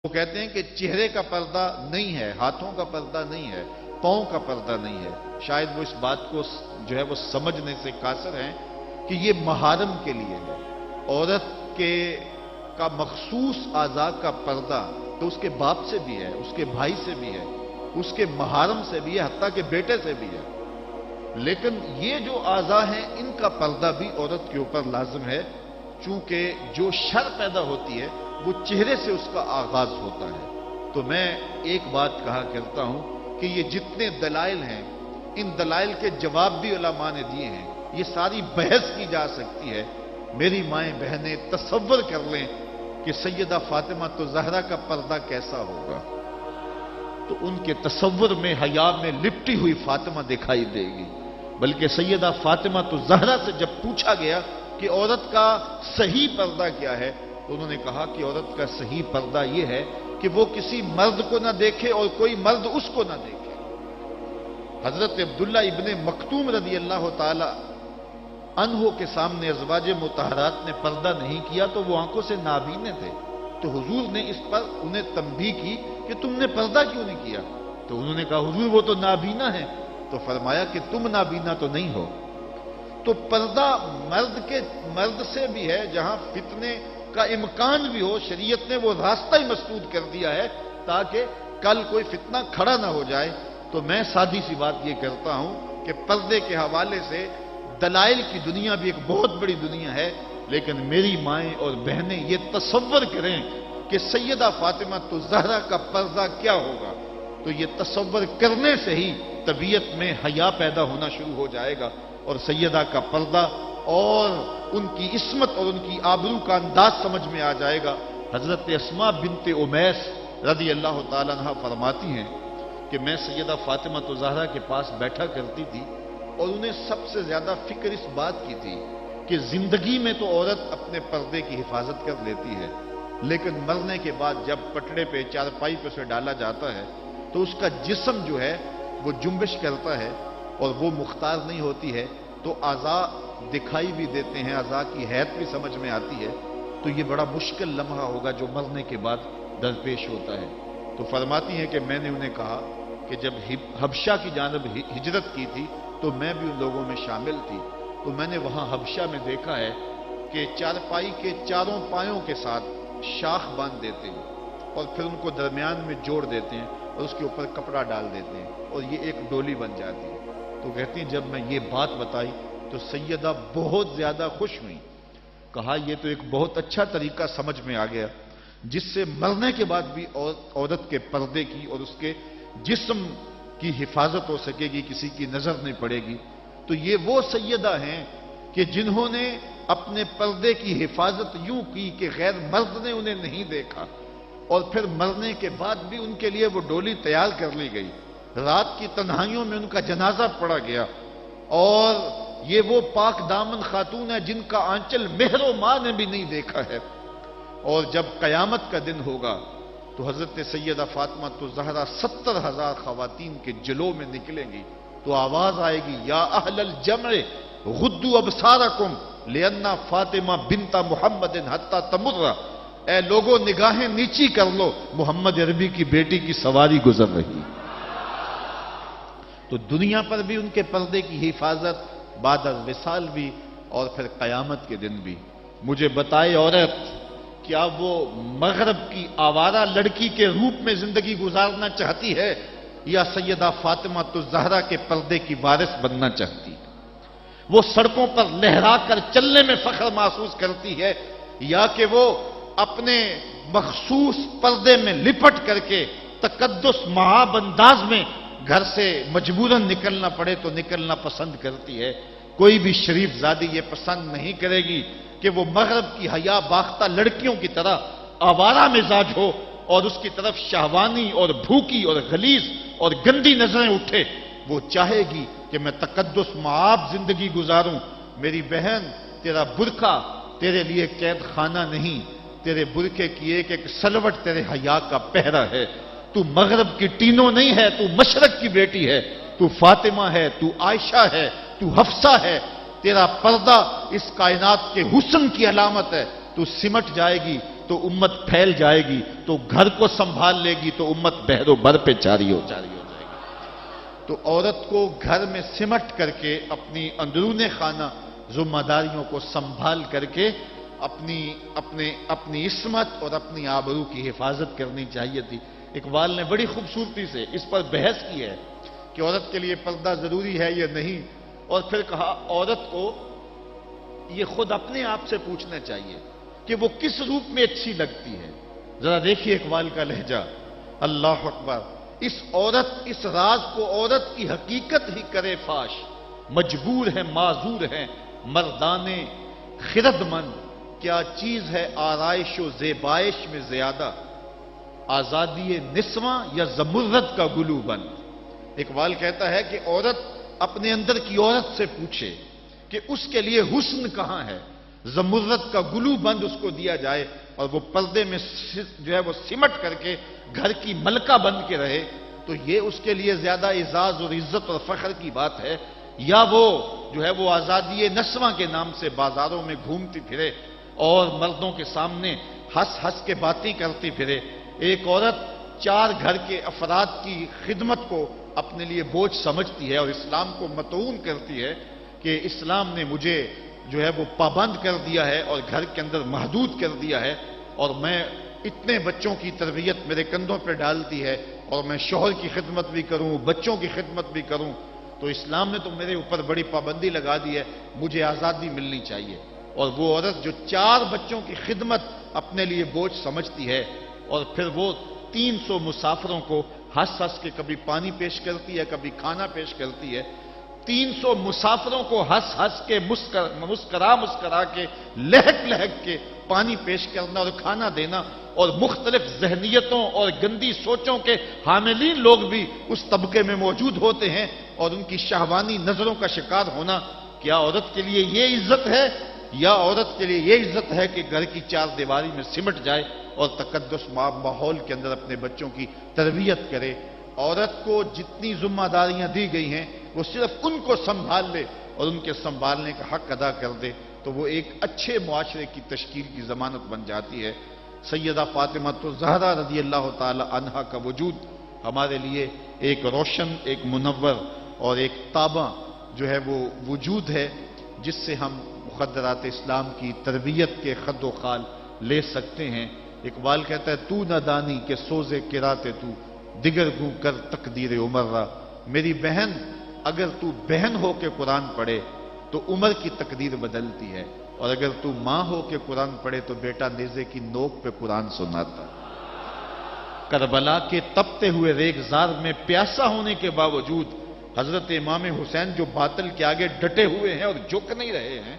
وہ کہتے ہیں کہ چہرے کا پردہ نہیں ہے، ہاتھوں کا پردہ نہیں ہے، پاؤں کا پردہ نہیں ہے۔ شاید وہ اس بات کو جو ہے وہ سمجھنے سے قاصر ہیں کہ یہ محارم کے لیے ہے۔ عورت کا مخصوص اعضاء کا پردہ تو اس کے باپ سے بھی ہے، اس کے بھائی سے بھی ہے، اس کے محارم سے بھی ہے، حتیٰ کہ بیٹے سے بھی ہے۔ لیکن یہ جو اعضاء ہیں ان کا پردہ بھی عورت کے اوپر لازم ہے، چونکہ جو شر پیدا ہوتی ہے وہ چہرے سے اس کا آغاز ہوتا ہے۔ تو میں ایک بات کہا کرتا ہوں کہ یہ جتنے دلائل ہیں ان دلائل کے جواب بھی علماء نے دیے ہیں، یہ ساری بحث کی جا سکتی ہے۔ میری مائیں بہنیں تصور کر لیں کہ سیدہ فاطمہ تو زہرا کا پردہ کیسا ہوگا، تو ان کے تصور میں حیا میں لپٹی ہوئی فاطمہ دکھائی دے گی۔ بلکہ سیدہ فاطمہ تو زہرا سے جب پوچھا گیا کہ عورت کا صحیح پردہ کیا ہے تو انہوں نے کہا کہ عورت کا صحیح پردہ یہ ہے کہ وہ کسی مرد کو نہ دیکھے اور کوئی مرد اس کو نہ دیکھے۔ حضرت عبداللہ ابن مکتوم رضی اللہ تعالی عنہ کے سامنے ازواج مطہرات نے پردہ نہیں کیا تو وہ آنکھوں سے نابینے تھے، تو حضور نے اس پر انہیں تنبیہ کی کہ تم نے پردہ کیوں نہیں کیا؟ تو انہوں نے کہا حضور وہ تو نابینا ہے۔ تو فرمایا کہ تم نابینا تو نہیں ہو۔ تو پردہ مرد سے بھی ہے، جہاں فتنے کا امکان بھی ہو، شریعت نے وہ راستہ ہی مسدود کر دیا ہے تاکہ کل کوئی فتنہ کھڑا نہ ہو جائے۔ تو میں سادی سی بات یہ کرتا ہوں کہ پردے کے حوالے سے دلائل کی دنیا بھی ایک بہت بڑی دنیا ہے، لیکن میری مائیں اور بہنیں یہ تصور کریں کہ سیدہ فاطمہ تو زہرا کا پردہ کیا ہوگا، تو یہ تصور کرنے سے ہی طبیعت میں حیا پیدا ہونا شروع ہو جائے گا، اور سیدہ کا پردہ اور ان کی عصمت اور ان کی آبرو کا انداز سمجھ میں آ جائے گا۔ حضرت اسماء بنت امیس رضی اللہ تعالیٰ عنہ فرماتی ہیں کہ میں سیدہ فاطمہ تو زہرا کے پاس بیٹھا کرتی تھی اور انہیں سب سے زیادہ فکر اس بات کی تھی کہ زندگی میں تو عورت اپنے پردے کی حفاظت کر لیتی ہے، لیکن مرنے کے بعد جب پٹڑے پہ چارپائی پہ اسے ڈالا جاتا ہے تو اس کا جسم جو ہے وہ جنبش کرتا ہے اور وہ مختار نہیں ہوتی ہے، تو اعضاء دکھائی بھی دیتے ہیں، اعضاء کی حیت بھی سمجھ میں آتی ہے، تو یہ بڑا مشکل لمحہ ہوگا جو مرنے کے بعد درپیش ہوتا ہے۔ تو فرماتی ہیں کہ میں نے انہیں کہا کہ جب حبشہ کی جانب ہجرت کی تھی تو میں بھی ان لوگوں میں شامل تھی، تو میں نے وہاں حبشہ میں دیکھا ہے کہ چارپائی کے چاروں پایوں کے ساتھ شاخ باندھ دیتے ہیں اور پھر ان کو درمیان میں جوڑ دیتے ہیں اور اس کے اوپر کپڑا ڈال دیتے ہیں اور یہ ایک ڈولی بن جاتی ہے۔ تو کہتی ہیں جب میں یہ بات بتائی تو سیدہ بہت زیادہ خوش ہوئی، کہا یہ تو ایک بہت اچھا طریقہ سمجھ میں آ گیا جس سے مرنے کے بعد بھی عورت کے پردے کی اور اس کے جسم کی حفاظت ہو سکے گی، کسی کی نظر نہیں پڑے گی۔ تو یہ وہ سیدہ ہیں کہ جنہوں نے اپنے پردے کی حفاظت یوں کی کہ غیر مرد نے انہیں نہیں دیکھا، اور پھر مرنے کے بعد بھی ان کے لیے وہ ڈولی تیار کر لی گئی، رات کی تنہائیوں میں ان کا جنازہ پڑا گیا، اور یہ وہ پاک دامن خاتون ہے جن کا آنچل مہر و ماں نے بھی نہیں دیکھا ہے۔ اور جب قیامت کا دن ہوگا تو حضرت سیدہ فاطمہ تو زہرا 70,000 خواتین کے جلو میں نکلیں گی، تو آواز آئے گی یا اہل الجمع غدوا ابصارکم لأن فاطمہ بنت محمد حتی تمر، اے لوگوں نگاہیں نیچی کر لو، محمد عربی کی بیٹی کی سواری گزر رہی۔ تو دنیا پر بھی ان کے پردے کی حفاظت، بعد الوصال بھی، اور پھر قیامت کے دن بھی۔ مجھے بتائے عورت کیا وہ مغرب کی آوارہ لڑکی کے روپ میں زندگی گزارنا چاہتی ہے یا سیدہ فاطمہ تو زہرا کے پردے کی وارث بننا چاہتی ہے؟ وہ سڑکوں پر لہرا کر چلنے میں فخر محسوس کرتی ہے یا کہ وہ اپنے مخصوص پردے میں لپٹ کر کے تقدس مہاب انداز میں گھر سے مجبوراً نکلنا پڑے تو نکلنا پسند کرتی ہے؟ کوئی بھی شریف زادی یہ پسند نہیں کرے گی کہ وہ مغرب کی حیا باختہ لڑکیوں کی طرح آوارہ مزاج ہو اور اس کی طرف شہوانی اور بھوکی اور غلیظ اور گندی نظریں اٹھے۔ وہ چاہے گی کہ میں تقدس معاب زندگی گزاروں۔ میری بہن، تیرا برقع تیرے لیے قید خانہ نہیں، تیرے برقعے کی ایک ایک سلوٹ تیرے حیا کا پہرا ہے۔ تو مغرب کی ٹینو نہیں ہے، تو مشرق کی بیٹی ہے، تو فاطمہ ہے، تو عائشہ ہے، تو حفصہ ہے۔ تیرا پردہ اس کائنات کے حسن کی علامت ہے، تو سمٹ جائے گی تو امت پھیل جائے گی، تو گھر کو سنبھال لے گی تو امت بحر و بر پہ جاری ہو جائے گی۔ تو عورت کو گھر میں سمٹ کر کے اپنی اندرون خانہ ذمہ داریوں کو سنبھال کر کے اپنی عصمت اور اپنی آبرو کی حفاظت کرنی چاہیے تھی۔ اقبال نے بڑی خوبصورتی سے اس پر بحث کی ہے کہ عورت کے لیے پردہ ضروری ہے یا نہیں، اور پھر کہا عورت کو یہ خود اپنے آپ سے پوچھنا چاہیے کہ وہ کس روپ میں اچھی لگتی ہے۔ ذرا دیکھیے اقبال کا لہجہ، اللہ اکبر۔ اس راز کو عورت کی حقیقت ہی کرے فاش، مجبور ہے معذور ہے مردانے خرد مند، کیا چیز ہے آرائش و زیبائش میں زیادہ، آزادی نسواں یا زمرد کا گلو بند۔ اقبال کہتا ہے کہ عورت اپنے اندر کی عورت سے پوچھے کہ اس کے لیے حسن کہاں ہے، زمرد کا گلو بند اس کو دیا جائے اور وہ پردے میں جو ہے وہ سمٹ کر کے گھر کی ملکہ بن کے رہے، تو یہ اس کے لیے زیادہ اعزاز اور عزت اور فخر کی بات ہے، یا وہ جو ہے وہ آزادی نسواں کے نام سے بازاروں میں گھومتی پھرے اور مردوں کے سامنے ہنس ہنس کے باتیں کرتی پھرے۔ ایک عورت 4 گھر کے افراد کی خدمت کو اپنے لیے بوجھ سمجھتی ہے اور اسلام کو متعون کرتی ہے کہ اسلام نے مجھے جو ہے وہ پابند کر دیا ہے اور گھر کے اندر محدود کر دیا ہے، اور میں اتنے بچوں کی تربیت میرے کندھوں پہ ڈالتی ہے، اور میں شوہر کی خدمت بھی کروں، بچوں کی خدمت بھی کروں، تو اسلام نے تو میرے اوپر بڑی پابندی لگا دی ہے، مجھے آزادی ملنی چاہیے۔ اور وہ عورت جو 4 بچوں کی خدمت اپنے لیے بوجھ سمجھتی ہے، اور پھر وہ 300 مسافروں کو ہنس ہنس کے کبھی پانی پیش کرتی ہے، کبھی کھانا پیش کرتی ہے، 300 مسافروں کو ہنس ہنس کے مسکرا کے لہک لہک کے پانی پیش کرنا اور کھانا دینا، اور مختلف ذہنیتوں اور گندی سوچوں کے حاملین لوگ بھی اس طبقے میں موجود ہوتے ہیں اور ان کی شہوانی نظروں کا شکار ہونا، کیا عورت کے لیے یہ عزت ہے؟ یا عورت کے لیے یہ عزت ہے کہ گھر کی 4 دیواری میں سمٹ جائے اور تقدس ماحول کے اندر اپنے بچوں کی تربیت کرے؟ عورت کو جتنی ذمہ داریاں دی گئی ہیں وہ صرف ان کو سنبھال لے اور ان کے سنبھالنے کا حق ادا کر دے تو وہ ایک اچھے معاشرے کی تشکیل کی ضمانت بن جاتی ہے۔ سیدہ فاطمہ الزہرا رضی اللہ تعالی عنہا کا وجود ہمارے لیے ایک روشن، ایک منور اور ایک تابع جو ہے وہ وجود ہے، جس سے ہم مقدرات اسلام کی تربیت کے خد و خال لے سکتے ہیں۔ اقبال کہتا ہے تو نہ دانی کہ سوزے کراتے تو دیگر گوں کر تقدیر عمر را، میری بہن اگر تو بہن ہو کے قرآن پڑھے تو عمر کی تقدیر بدلتی ہے، اور اگر تو ماں ہو کے قرآن پڑھے تو بیٹا نیزے کی نوک پہ قرآن سناتا۔ کربلا کے تپتے ہوئے ریگزار میں پیاسا ہونے کے باوجود حضرت امام حسین جو باطل کے آگے ڈٹے ہوئے ہیں اور جھک نہیں رہے ہیں،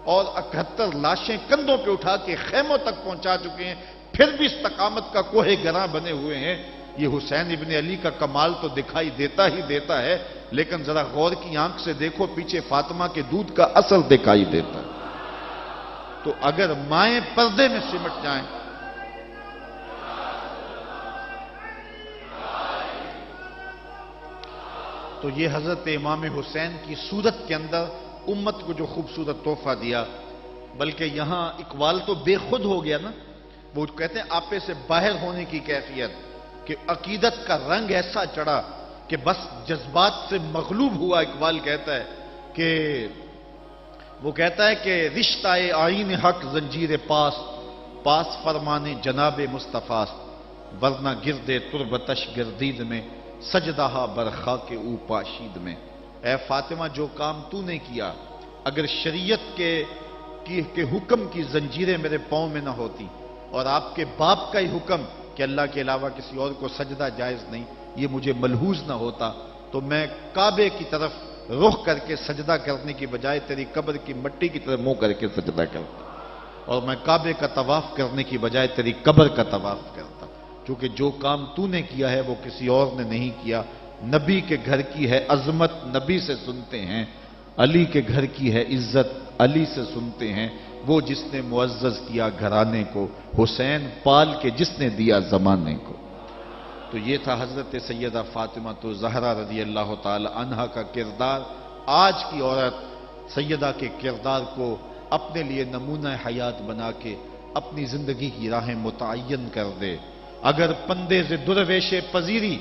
اور 71 لاشیں کندھوں پہ اٹھا کے خیموں تک پہنچا چکے ہیں، پھر بھی استقامت کا کوہ گراں بنے ہوئے ہیں، یہ حسین ابن علی کا کمال تو دکھائی دیتا ہی دیتا ہے، لیکن ذرا غور کی آنکھ سے دیکھو پیچھے فاطمہ کے دودھ کا اثر دکھائی دیتا ہے۔ تو اگر مائیں پردے میں سمٹ جائیں تو یہ حضرت امام حسین کی صورت کے اندر امت کو جو خوبصورت تحفہ دیا، بلکہ یہاں اقبال تو بے خود ہو گیا نا، وہ کہتے ہیں آپے سے باہر ہونے کی کیفیت، کہ عقیدت کا رنگ ایسا چڑھا کہ بس جذبات سے مغلوب ہوا۔ اقبال کہتا ہے کہ وہ کہتا ہے کہ رشتہ آئین حق زنجیر پاس فرمانے جناب مصطفیٰ، ورنہ گردے تربتش گردید میں سجدہ برخا کے او پاشید میں۔ اے فاطمہ جو کام تو نے کیا، اگر شریعت کے حکم کی زنجیریں میرے پاؤں میں نہ ہوتی اور آپ کے باپ کا ہی حکم کہ اللہ کے علاوہ کسی اور کو سجدہ جائز نہیں، یہ مجھے ملحوظ نہ ہوتا تو میں کعبے کی طرف رخ کر کے سجدہ کرنے کی بجائے تیری قبر کی مٹی کی طرف منہ کر کے سجدہ کرتا، اور میں کعبے کا طواف کرنے کی بجائے تیری قبر کا طواف کرتا، کیونکہ جو کام تو نے کیا ہے وہ کسی اور نے نہیں کیا۔ نبی کے گھر کی ہے عظمت، نبی سے سنتے ہیں، علی کے گھر کی ہے عزت، علی سے سنتے ہیں، وہ جس نے معزز کیا گھرانے کو، حسین پال کے جس نے دیا زمانے کو۔ تو یہ تھا حضرت سیدہ فاطمہ الزہرا رضی اللہ تعالی عنہا کا کردار۔ آج کی عورت سیدہ کے کردار کو اپنے لیے نمونہ حیات بنا کے اپنی زندگی کی راہیں متعین کر دے۔ اگر پندے سے درویش پذیری،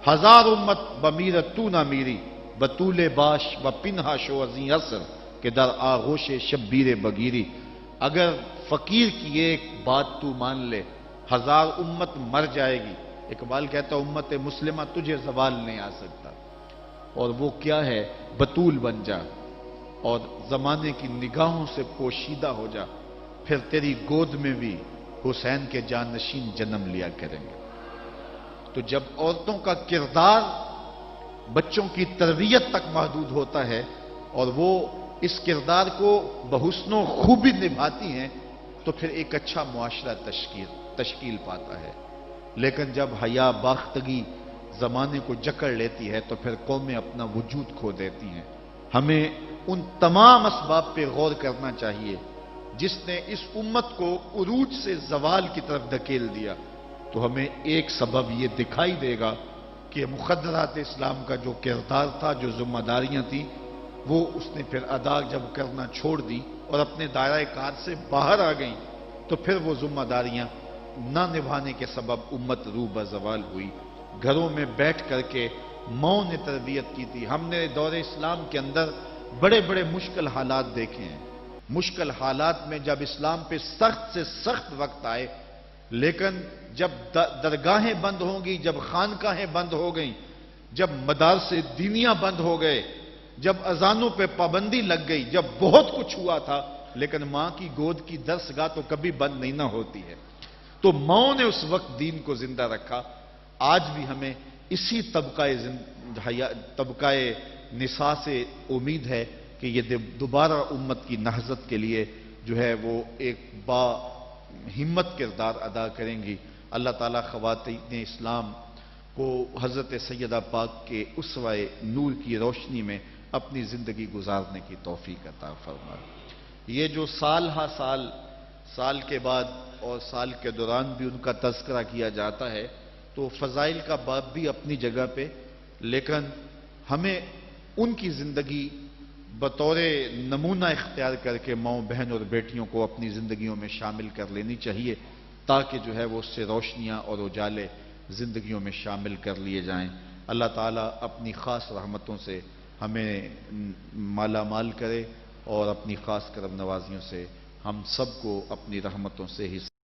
ہزار امت بمیرت تو نہ میری، بطول باش و پنہا شو ازیں اثر کہ در آغوش شبیر بگیری۔ اگر فقیر کی ایک بات تو مان لے، ہزار امت مر جائے گی۔ اقبال کہتا امت مسلمہ تجھے زوال نہیں آ سکتا، اور وہ کیا ہے؟ بطول بن جا اور زمانے کی نگاہوں سے پوشیدہ ہو جا، پھر تیری گود میں بھی حسین کے جانشین جنم لیا کریں گے۔ تو جب عورتوں کا کردار بچوں کی تربیت تک محدود ہوتا ہے اور وہ اس کردار کو بحسن و خوبی نبھاتی ہیں، تو پھر ایک اچھا معاشرہ تشکیل پاتا ہے۔ لیکن جب حیا باختگی زمانے کو جکڑ لیتی ہے تو پھر قومیں اپنا وجود کھو دیتی ہیں۔ ہمیں ان تمام اسباب پہ غور کرنا چاہیے جس نے اس امت کو عروج سے زوال کی طرف دھکیل دیا، تو ہمیں ایک سبب یہ دکھائی دے گا کہ مخدرات اسلام کا جو کردار تھا، جو ذمہ داریاں تھیں، وہ اس نے پھر ادا جب کرنا چھوڑ دی اور اپنے دائرہ کار سے باہر آ گئیں، تو پھر وہ ذمہ داریاں نہ نبھانے کے سبب امت روح بزوال ہوئی۔ گھروں میں بیٹھ کر کے ماؤں نے تربیت کی تھی۔ ہم نے دور اسلام کے اندر بڑے بڑے مشکل حالات دیکھے ہیں۔ مشکل حالات میں جب اسلام پہ سخت سے سخت وقت آئے، لیکن جب درگاہیں بند ہوں گی، جب خانقاہیں بند ہو گئیں، جب مدارس دینیاں بند ہو گئے، جب اذانوں پہ پابندی لگ گئی، جب بہت کچھ ہوا تھا، لیکن ماں کی گود کی درسگاہ تو کبھی بند نہیں نہ ہوتی ہے۔ تو ماؤں نے اس وقت دین کو زندہ رکھا۔ آج بھی ہمیں اسی طبقہ نساء سے امید ہے کہ یہ دوبارہ امت کی نہضت کے لیے جو ہے وہ ایک با ہمت کردار ادا کریں گی۔ اللہ تعالیٰ خواتین اسلام کو حضرت سیدہ پاک کے اسوہ نور کی روشنی میں اپنی زندگی گزارنے کی توفیق عطا فرمائے۔ یہ جو سال ہا سال کے بعد اور سال کے دوران بھی ان کا تذکرہ کیا جاتا ہے، تو فضائل کا باب بھی اپنی جگہ پہ، لیکن ہمیں ان کی زندگی بطور نمونہ اختیار کر کے ماؤں بہن اور بیٹیوں کو اپنی زندگیوں میں شامل کر لینی چاہیے، تاکہ جو ہے وہ اس سے روشنیاں اور اجالے زندگیوں میں شامل کر لیے جائیں۔ اللہ تعالیٰ اپنی خاص رحمتوں سے ہمیں مالا مال کرے اور اپنی خاص کرم نوازیوں سے ہم سب کو اپنی رحمتوں سے ہی